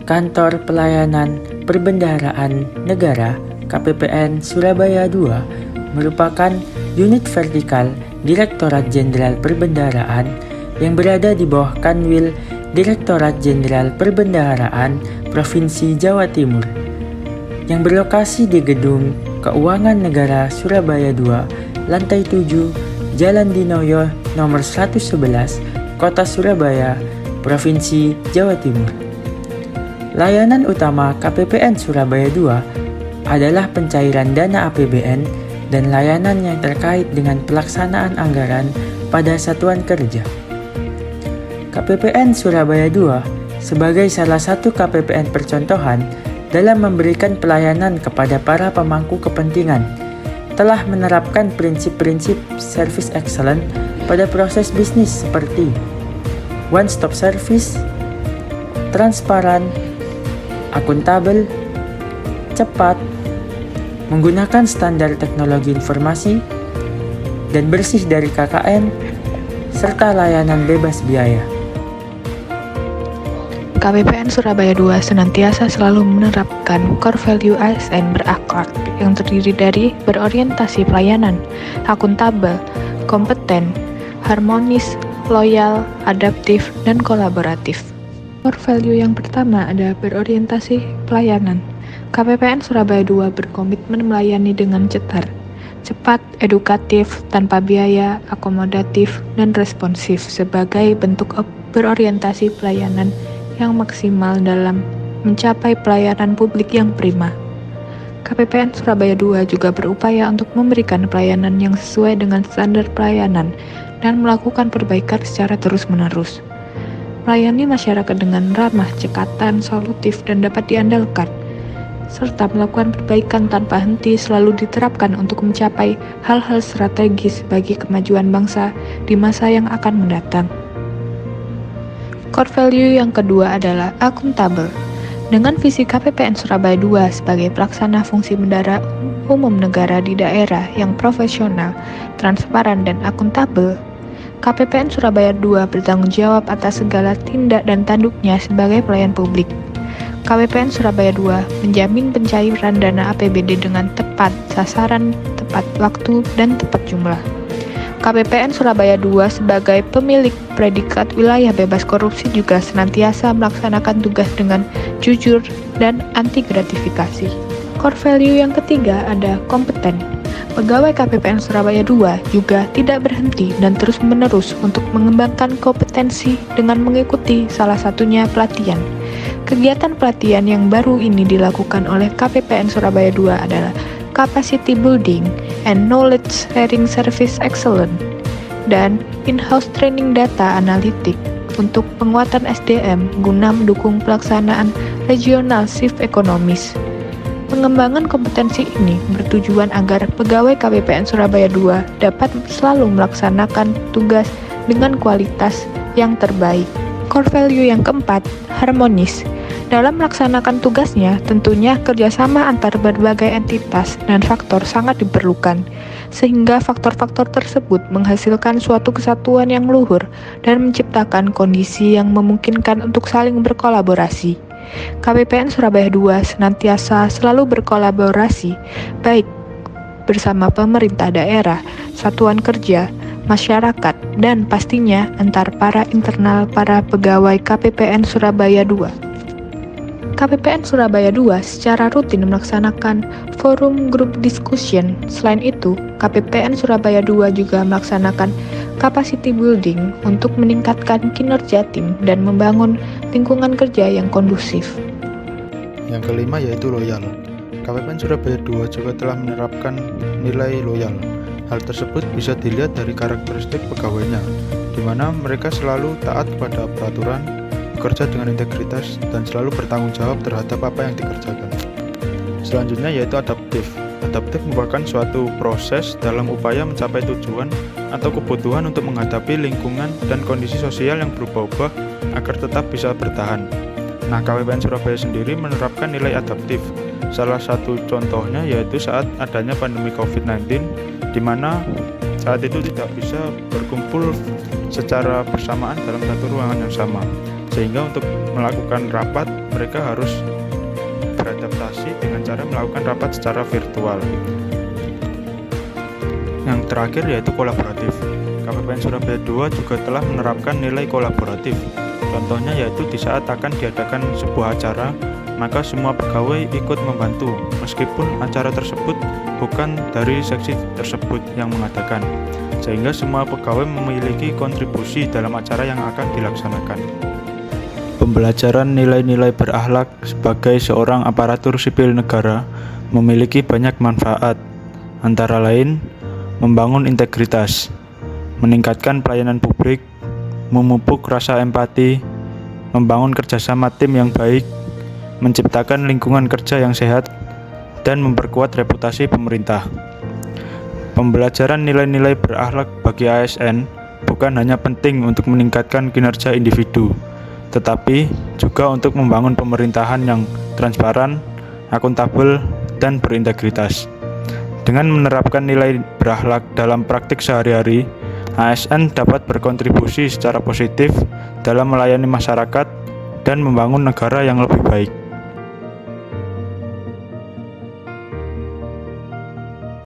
Kantor Pelayanan Perbendaharaan Negara KPPN Surabaya II merupakan unit vertikal Direktorat Jenderal Perbendaharaan yang berada di bawah Kanwil Direktorat Jenderal Perbendaharaan Provinsi Jawa Timur yang berlokasi di Gedung Keuangan Negara Surabaya II, Lantai 7, Jalan Dinoyo nomor 111, Kota Surabaya, Provinsi Jawa Timur. Layanan utama KPPN Surabaya II adalah pencairan dana APBN dan layanan yang terkait dengan pelaksanaan anggaran pada satuan kerja. KPPN Surabaya II sebagai salah satu KPPN percontohan dalam memberikan pelayanan kepada para pemangku kepentingan, telah menerapkan prinsip-prinsip service excellence pada proses bisnis seperti one-stop service, transparan, akuntabel, cepat, menggunakan standar teknologi informasi, dan bersih dari KKN, serta layanan bebas biaya. KPPN Surabaya II senantiasa selalu menerapkan core value ASN berakhlak yang terdiri dari berorientasi pelayanan, akuntabel, kompeten, harmonis, loyal, adaptif, dan kolaboratif. Core value yang pertama ada berorientasi pelayanan. KPPN Surabaya II berkomitmen melayani dengan cepat, edukatif, tanpa biaya, akomodatif, dan responsif sebagai bentuk berorientasi pelayanan yang maksimal dalam mencapai pelayanan publik yang prima. KPPN Surabaya II juga berupaya untuk memberikan pelayanan yang sesuai dengan standar pelayanan dan melakukan perbaikan secara terus-menerus. Melayani masyarakat dengan ramah, cekatan, solutif, dan dapat diandalkan, serta melakukan perbaikan tanpa henti selalu diterapkan untuk mencapai hal-hal strategis bagi kemajuan bangsa di masa yang akan mendatang. Core value yang kedua adalah akuntabel. Dengan visi KPPN Surabaya II sebagai pelaksana fungsi bendahara umum negara di daerah yang profesional, transparan, dan akuntabel, KPPN Surabaya II bertanggung jawab atas segala tindak dan tanduknya sebagai pelayan publik. KPPN Surabaya II menjamin pencairan dana APBD dengan tepat sasaran, tepat waktu, dan tepat jumlah. KPPN Surabaya II sebagai pemilik predikat wilayah bebas korupsi juga senantiasa melaksanakan tugas dengan jujur dan anti gratifikasi. Core value yang ketiga ada kompeten. Pegawai KPPN Surabaya II juga tidak berhenti dan terus-menerus untuk mengembangkan kompetensi dengan mengikuti salah satunya pelatihan. Kegiatan pelatihan yang baru ini dilakukan oleh KPPN Surabaya II adalah Capacity Building and Knowledge Sharing Service Excellence dan In-House Training Data Analytic untuk penguatan SDM guna mendukung pelaksanaan regional shift ekonomis. Pengembangan kompetensi ini bertujuan agar pegawai KPPN Surabaya II dapat selalu melaksanakan tugas dengan kualitas yang terbaik. Core value yang keempat, harmonis. Dalam melaksanakan tugasnya, tentunya kerjasama antar berbagai entitas dan faktor sangat diperlukan, sehingga faktor-faktor tersebut menghasilkan suatu kesatuan yang luhur dan menciptakan kondisi yang memungkinkan untuk saling berkolaborasi. KPPN Surabaya II senantiasa selalu berkolaborasi, baik bersama pemerintah daerah, satuan kerja, masyarakat, dan pastinya antar para internal para pegawai KPPN Surabaya II. KPPN Surabaya II secara rutin melaksanakan forum group discussion. Selain itu, KPPN Surabaya II juga melaksanakan capacity building untuk meningkatkan kinerja tim dan membangun lingkungan kerja yang kondusif. Yang kelima yaitu loyal. KPPN Surabaya II juga telah menerapkan nilai loyal. Hal tersebut bisa dilihat dari karakteristik pegawainya, di mana mereka selalu taat kepada peraturan, bekerja dengan integritas, dan selalu bertanggung jawab terhadap apa yang dikerjakan. Selanjutnya yaitu adaptif. Adaptif merupakan suatu proses dalam upaya mencapai tujuan atau kebutuhan untuk menghadapi lingkungan dan kondisi sosial yang berubah-ubah agar tetap bisa bertahan. Nah, KPPN Surabaya sendiri menerapkan nilai adaptif. Salah satu contohnya yaitu saat adanya pandemi COVID-19, di mana saat itu tidak bisa berkumpul secara bersamaan dalam satu ruangan yang sama. sehingga untuk melakukan rapat mereka harus beradaptasi dengan cara melakukan rapat secara virtual. Yang terakhir yaitu kolaboratif. KPPN Surabaya 2 juga telah menerapkan nilai kolaboratif. Contohnya yaitu di saat akan diadakan sebuah acara, maka semua pegawai ikut membantu meskipun acara tersebut bukan dari seksi tersebut yang mengadakan, sehingga semua pegawai memiliki kontribusi dalam acara yang akan dilaksanakan. Pembelajaran nilai-nilai berakhlak sebagai seorang aparatur sipil negara memiliki banyak manfaat, antara lain membangun integritas, meningkatkan pelayanan publik, memupuk rasa empati, membangun kerjasama tim yang baik, menciptakan lingkungan kerja yang sehat, dan memperkuat reputasi pemerintah. Pembelajaran nilai-nilai berakhlak bagi ASN bukan hanya penting untuk meningkatkan kinerja individu, tetapi juga untuk membangun pemerintahan yang transparan, akuntabel, dan berintegritas. Dengan menerapkan nilai berakhlak dalam praktik sehari-hari, ASN dapat berkontribusi secara positif dalam melayani masyarakat dan membangun negara yang lebih baik.